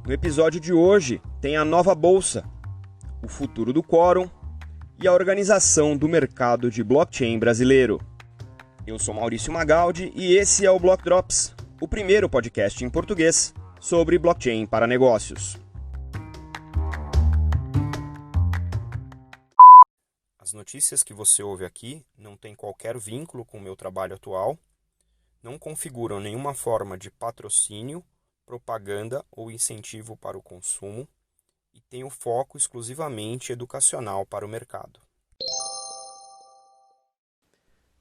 No episódio de hoje tem a nova bolsa, o futuro do quórum e a organização do mercado de blockchain brasileiro. Eu sou Maurício Magaldi e esse é o Block Drops, o primeiro podcast em português sobre blockchain para negócios. As notícias que você ouve aqui não têm qualquer vínculo com o meu trabalho atual, não configuram nenhuma forma de patrocínio, propaganda ou incentivo para o consumo e têm o foco exclusivamente educacional para o mercado.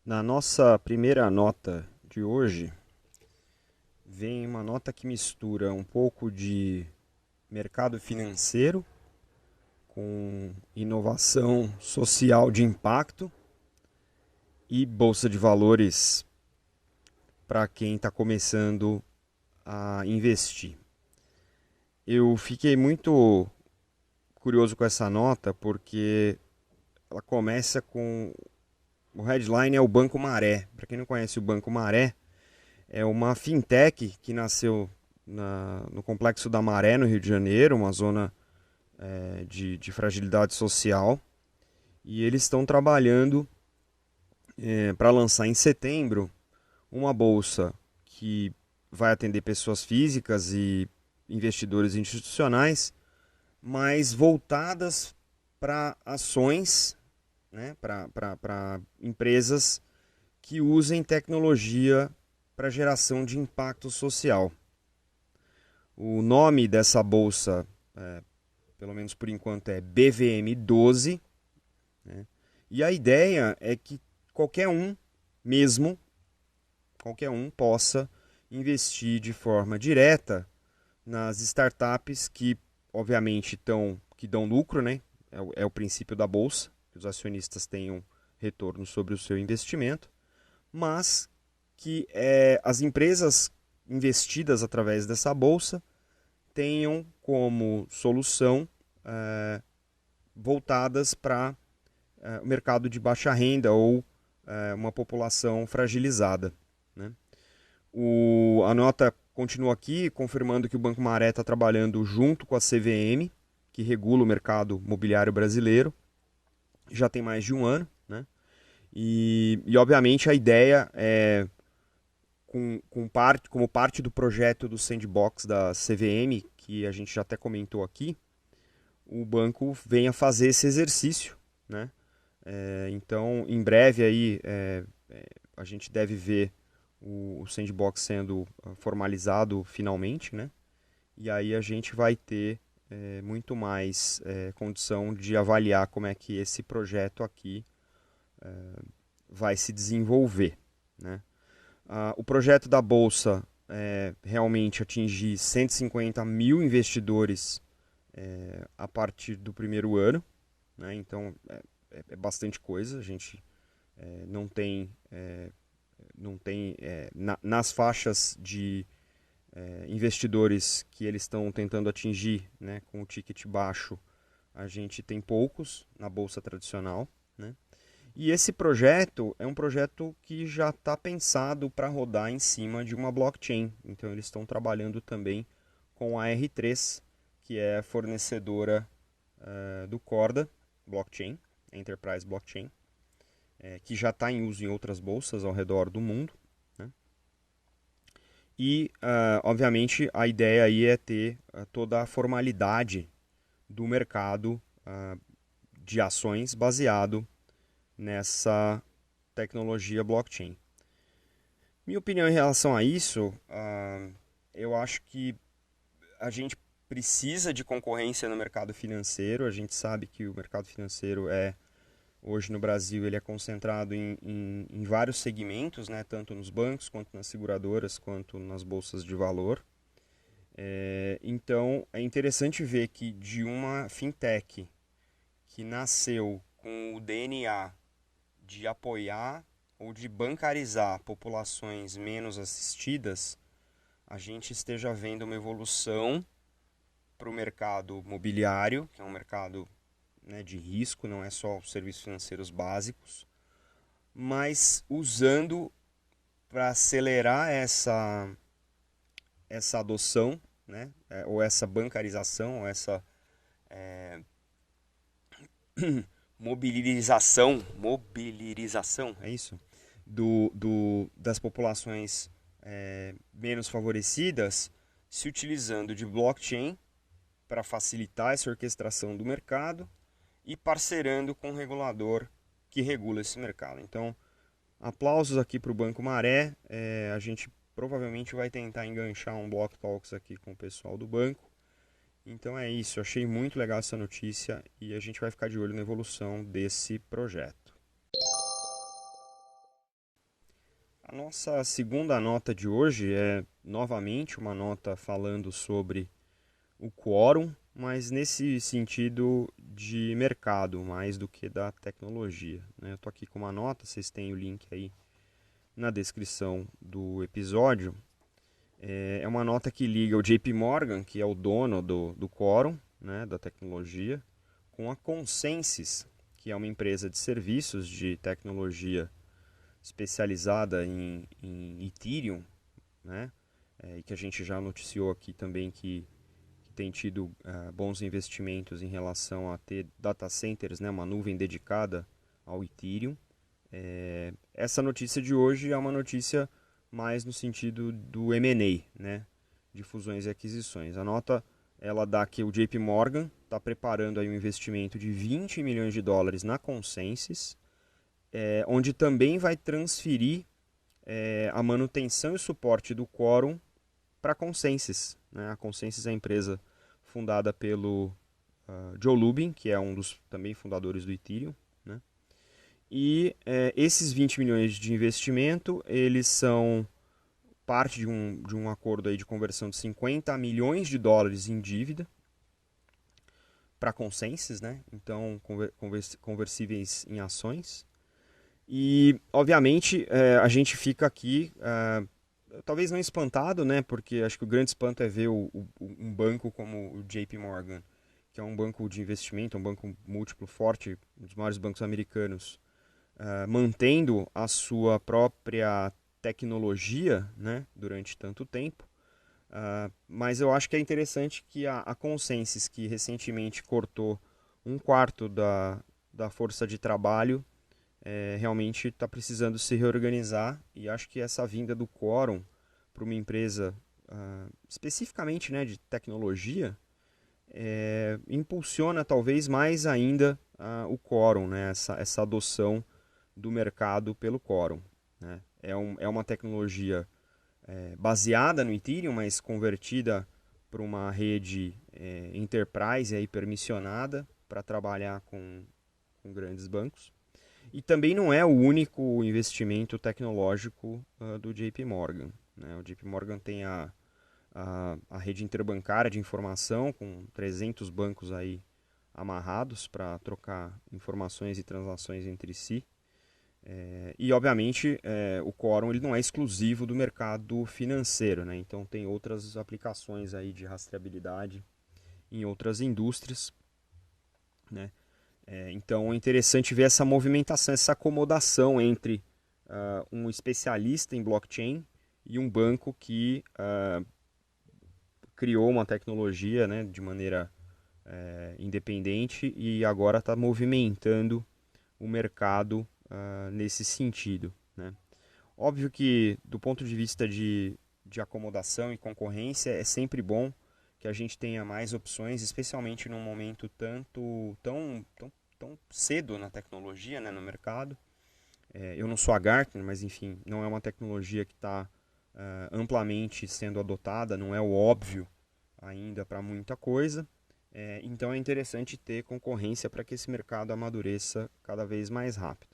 Na nossa primeira nota de hoje, vem uma nota que mistura um pouco de mercado financeiro com inovação social de impacto e bolsa de valores para quem está começando a investir. Eu fiquei muito curioso com essa nota porque ela começa com o headline é o Banco Maré. Para quem não conhece o Banco Maré, é uma fintech que nasceu no Complexo da Maré, no Rio de Janeiro, uma zona de fragilidade social. E eles estão trabalhando para lançar em setembro uma bolsa que vai atender pessoas físicas e investidores institucionais, mas voltadas para ações, né, para empresas que usem tecnologia para geração de impacto social. O nome dessa bolsa, pelo menos por enquanto, é BVM12, né? E a ideia é que qualquer um possa investir de forma direta nas startups que, obviamente, que dão lucro, né? É o princípio da bolsa, que os acionistas tenham retorno sobre o seu investimento, mas que as empresas investidas através dessa bolsa tenham como solução voltadas para o mercado de baixa renda ou uma população fragilizada, né? A nota continua aqui confirmando que o Banco Maré está trabalhando junto com a CVM, que regula o mercado imobiliário brasileiro, já tem mais de um ano, né? E obviamente a ideia é, como parte do projeto do Sandbox da CVM, que a gente já até comentou aqui, o banco venha fazer esse exercício, né? Então, em breve aí, a gente deve ver o Sandbox sendo formalizado finalmente, né? E aí a gente vai ter muito mais condição de avaliar como é que esse projeto aqui vai se desenvolver, né? O projeto da Bolsa é realmente atingir 150 mil investidores a partir do primeiro ano, né? Então é bastante coisa, a gente não tem nas faixas de investidores que eles estão tentando atingir, né, com o ticket baixo, a gente tem poucos na bolsa tradicional, né? E esse projeto é um projeto que já está pensado para rodar em cima de uma blockchain. Então eles estão trabalhando também com a R3, que é fornecedora do Corda Blockchain, Enterprise Blockchain, que já está em uso em outras bolsas ao redor do mundo, né? E, obviamente, a ideia aí é ter toda a formalidade do mercado de ações baseado nessa tecnologia blockchain. Minha opinião em relação a isso, eu acho que a gente precisa de concorrência no mercado financeiro. A gente sabe que o mercado financeiro hoje no Brasil ele é concentrado em vários segmentos, né? Tanto nos bancos, quanto nas seguradoras, quanto nas bolsas de valor. Então é interessante ver que de uma fintech que nasceu com o DNA de apoiar ou de bancarizar populações menos assistidas, a gente esteja vendo uma evolução para o mercado mobiliário, que é um mercado, né, de risco, não é só os serviços financeiros básicos, mas usando para acelerar essa adoção, né? Ou essa bancarização, ou essa mobilização, é isso? Das populações menos favorecidas, se utilizando de blockchain para facilitar essa orquestração do mercado e parcerando com o regulador que regula esse mercado. Então, aplausos aqui para o Banco Maré. A gente provavelmente vai tentar enganchar um Block Talks aqui com o pessoal do banco. Então é isso, eu achei muito legal essa notícia e a gente vai ficar de olho na evolução desse projeto. A nossa segunda nota de hoje é novamente uma nota falando sobre o quórum, mas nesse sentido de mercado mais do que da tecnologia, né? Eu estou aqui com uma nota, vocês têm o link aí na descrição do episódio. É uma nota que liga o JP Morgan, que é o dono do quórum, né, da tecnologia, com a Consensys, que é uma empresa de serviços de tecnologia especializada em Ethereum, né, e que a gente já noticiou aqui também que tem tido bons investimentos em relação a ter data centers, né, uma nuvem dedicada ao Ethereum. Essa notícia de hoje é uma notícia mais no sentido do M&A, né, de fusões e aquisições. A nota ela dá que o JP Morgan está preparando aí um investimento de 20 milhões de dólares na Consensys, onde também vai transferir a manutenção e suporte do quórum para a Consensys, né? A Consensys é a empresa fundada pelo Joe Lubin, que é um dos também fundadores do Ethereum, né? E esses 20 milhões de investimento, eles são parte de um acordo aí de conversão de 50 milhões de dólares em dívida para Consensys, né? Então, conversíveis em ações. E, obviamente, a gente fica aqui, talvez não espantado, né? Porque acho que o grande espanto é ver um banco como o JP Morgan, que é um banco de investimento, um banco múltiplo forte, um dos maiores bancos americanos, mantendo a sua própria tecnologia, né, durante tanto tempo. Mas eu acho que é interessante que a Consensys, que recentemente cortou um quarto da força de trabalho, realmente está precisando se reorganizar, e acho que essa vinda do quórum para uma empresa especificamente, né, de tecnologia impulsiona talvez mais ainda o quórum, né, essa adoção do mercado pelo quórum, né? É uma tecnologia baseada no Ethereum, mas convertida para uma rede enterprise aí, permissionada para trabalhar com grandes bancos. E também não é o único investimento tecnológico do JP Morgan, né? O JP Morgan tem a rede interbancária de informação, com 300 bancos aí amarrados para trocar informações e transações entre si. E, obviamente, o quórum ele não é exclusivo do mercado financeiro, né? Então, tem outras aplicações aí de rastreabilidade em outras indústrias, né? Então, é interessante ver essa movimentação, essa acomodação entre um especialista em blockchain e um banco que criou uma tecnologia, né, de maneira independente e agora está movimentando o mercado nesse sentido, né? Óbvio que, do ponto de vista de acomodação e concorrência, é sempre bom que a gente tenha mais opções, especialmente num momento tão cedo na tecnologia, né, no mercado. Eu não sou a Gartner, mas enfim, não é uma tecnologia que está amplamente sendo adotada, não é o óbvio ainda para muita coisa. Então é interessante ter concorrência para que esse mercado amadureça cada vez mais rápido.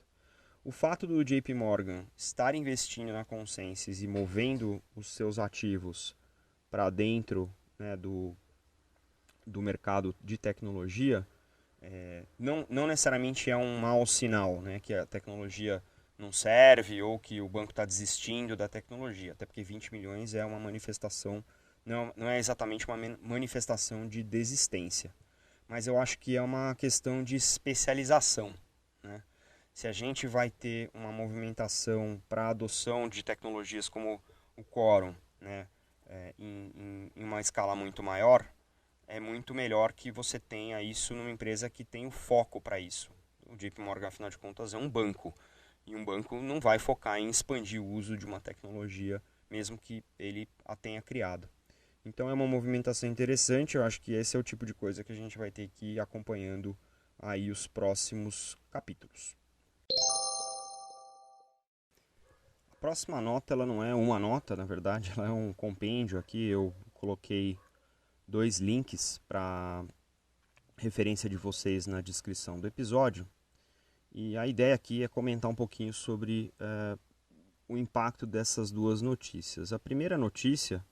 O fato do JP Morgan estar investindo na Consensys e movendo os seus ativos para dentro, né, do mercado de tecnologia, não necessariamente é um mau sinal, né, que a tecnologia não serve ou que o banco está desistindo da tecnologia, até porque 20 milhões é uma manifestação, não é exatamente uma manifestação de desistência, mas eu acho que é uma questão de especialização, né? Se a gente vai ter uma movimentação para a adoção de tecnologias como o quórum, né, em uma escala muito maior, é muito melhor que você tenha isso numa empresa que tem o foco para isso. O JP Morgan, afinal de contas, é um banco. E um banco não vai focar em expandir o uso de uma tecnologia, mesmo que ele a tenha criado. Então é uma movimentação interessante, eu acho que esse é o tipo de coisa que a gente vai ter que ir acompanhando aí os próximos capítulos. A próxima nota, ela não é uma nota, na verdade, ela é um compêndio aqui. Eu coloquei 2 links para referência de vocês na descrição do episódio. E a ideia aqui é comentar um pouquinho sobre o impacto dessas 2 notícias. A primeira notícia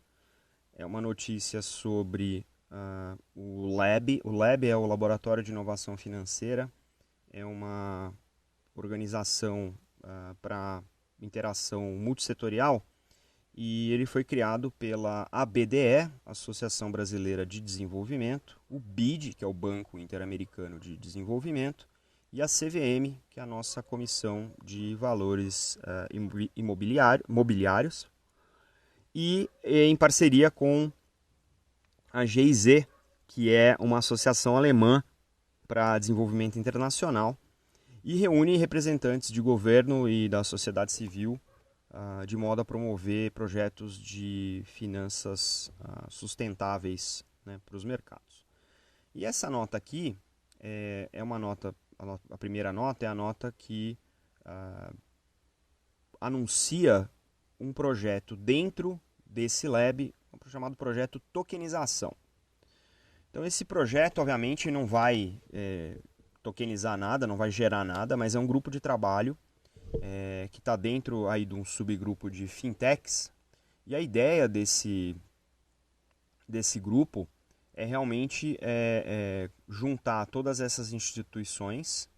é uma notícia sobre o LAB. O LAB é o Laboratório de Inovação Financeira, é uma organização para interação multissetorial, e ele foi criado pela ABDE, Associação Brasileira de Desenvolvimento, o BID, que é o Banco Interamericano de Desenvolvimento, e a CVM, que é a nossa Comissão de Valores Imobiliários, e em parceria com a GIZ, que é uma associação alemã para desenvolvimento internacional, e reúne representantes de governo e da sociedade civil de modo a promover projetos de finanças sustentáveis, né, para os mercados. E essa nota aqui é uma nota, a primeira nota é a nota que anuncia um projeto dentro desse lab, chamado projeto tokenização. Então esse projeto, obviamente, não vai tokenizar nada, não vai gerar nada, mas é um grupo de trabalho que está dentro aí de um subgrupo de fintechs. E a ideia desse grupo é realmente juntar todas essas instituições,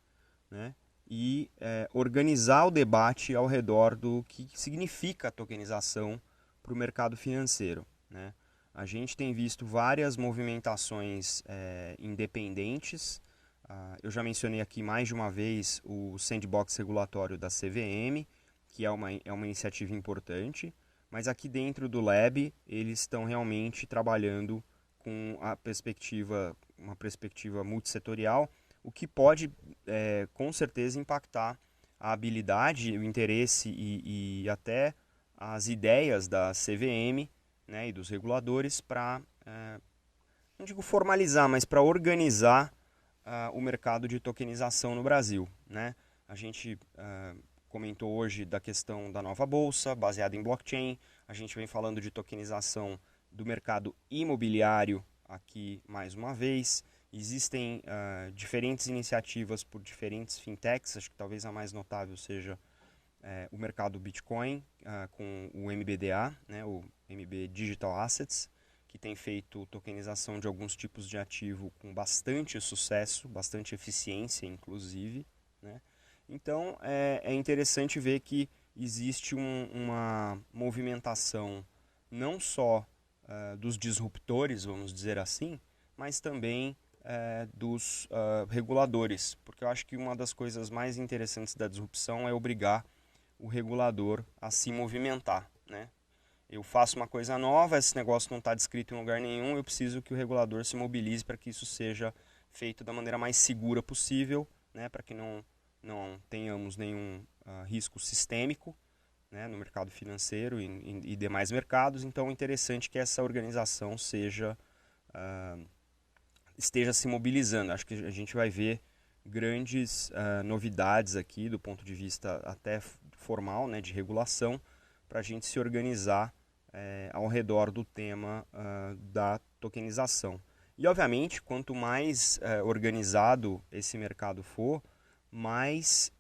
né, e organizar o debate ao redor do que significa a tokenização para o mercado financeiro, né? A gente tem visto várias movimentações independentes. Eu já mencionei aqui mais de uma vez o sandbox regulatório da CVM, que é uma iniciativa importante, mas aqui dentro do Lab eles estão realmente trabalhando com uma perspectiva multissetorial, o que pode com certeza impactar a habilidade, o interesse e até as ideias da CVM, né, e dos reguladores para, não digo formalizar, mas para organizar o mercado de tokenização no Brasil, né? A gente comentou hoje da questão da nova bolsa baseada em blockchain, a gente vem falando de tokenização do mercado imobiliário aqui mais uma vez. Existem diferentes iniciativas por diferentes fintechs, acho que talvez a mais notável seja o mercado Bitcoin, com o MBDA, né, o MB Digital Assets, que tem feito tokenização de alguns tipos de ativo com bastante sucesso, bastante eficiência, inclusive, né? Então, é interessante ver que existe uma movimentação não só dos disruptores, vamos dizer assim, mas também dos reguladores, porque eu acho que uma das coisas mais interessantes da disrupção é obrigar o regulador a se movimentar, né? Eu faço uma coisa nova, esse negócio não está descrito em lugar nenhum, eu preciso que o regulador se mobilize para que isso seja feito da maneira mais segura possível, né, para que não tenhamos nenhum risco sistêmico, né, no mercado financeiro e demais mercados. Então é interessante que essa organização esteja se mobilizando. Acho que a gente vai ver grandes novidades aqui do ponto de vista até formal, né, de regulação, para a gente se organizar ao redor do tema da tokenização. E, obviamente, quanto mais organizado esse mercado for, mais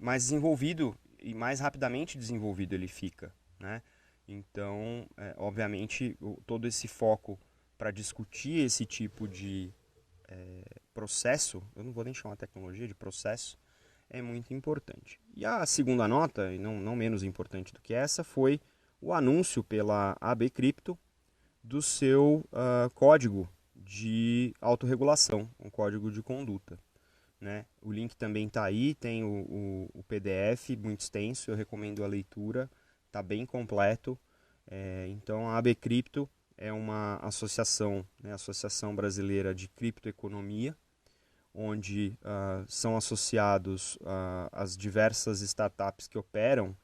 desenvolvido e mais rapidamente desenvolvido ele fica, né? Então, obviamente, todo esse foco para discutir esse tipo de processo, eu não vou nem chamar tecnologia de processo, é muito importante. E a segunda nota, e não menos importante do que essa, foi o anúncio pela AB Cripto do seu código de autorregulação, um código de conduta, né? O link também está aí, tem o PDF muito extenso, eu recomendo a leitura, está bem completo. Então a AB Cripto é uma associação, né, Associação Brasileira de Criptoeconomia, onde são associados as diversas startups que operam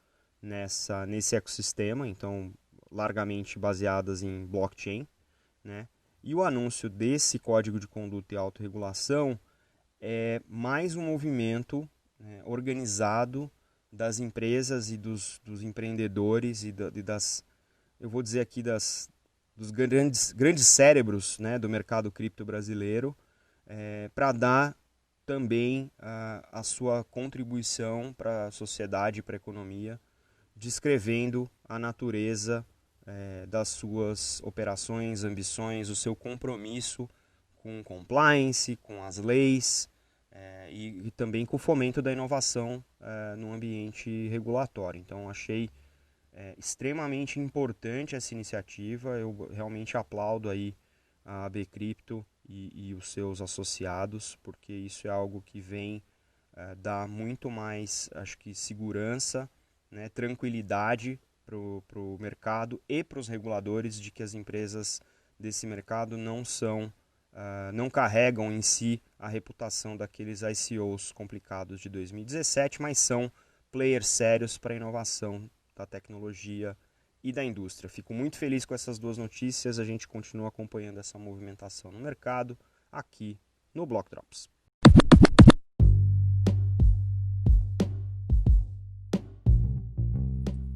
nesse ecossistema, então largamente baseadas em blockchain, né? E o anúncio desse código de conduta e autorregulação é mais um movimento, né, organizado das empresas e dos empreendedores e das, eu vou dizer aqui, dos grandes cérebros, né, do mercado cripto brasileiro, para dar também a sua contribuição para a sociedade e para a economia, descrevendo a natureza das suas operações, ambições, o seu compromisso com compliance, com as leis e também com o fomento da inovação no ambiente regulatório. Então, achei extremamente importante essa iniciativa. Eu realmente aplaudo aí a AB Cripto e os seus associados, porque isso é algo que vem dar muito mais, acho que, segurança, né, tranquilidade para o mercado e para os reguladores de que as empresas desse mercado não carregam em si a reputação daqueles ICOs complicados de 2017, mas são players sérios para a inovação da tecnologia e da indústria. Fico muito feliz com essas duas notícias. A gente continua acompanhando essa movimentação no mercado aqui no Block Drops.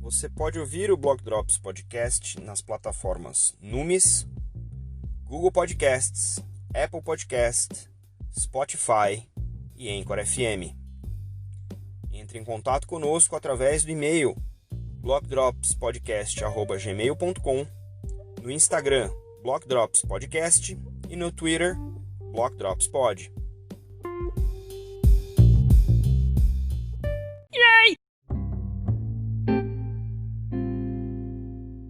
Você pode ouvir o Block Drops Podcast nas plataformas Numis, Google Podcasts, Apple Podcast, Spotify e Anchor FM. Entre em contato conosco através do e-mail blockdropspodcast@gmail.com, no Instagram Block Drops Podcast e no Twitter Block Drops Pod.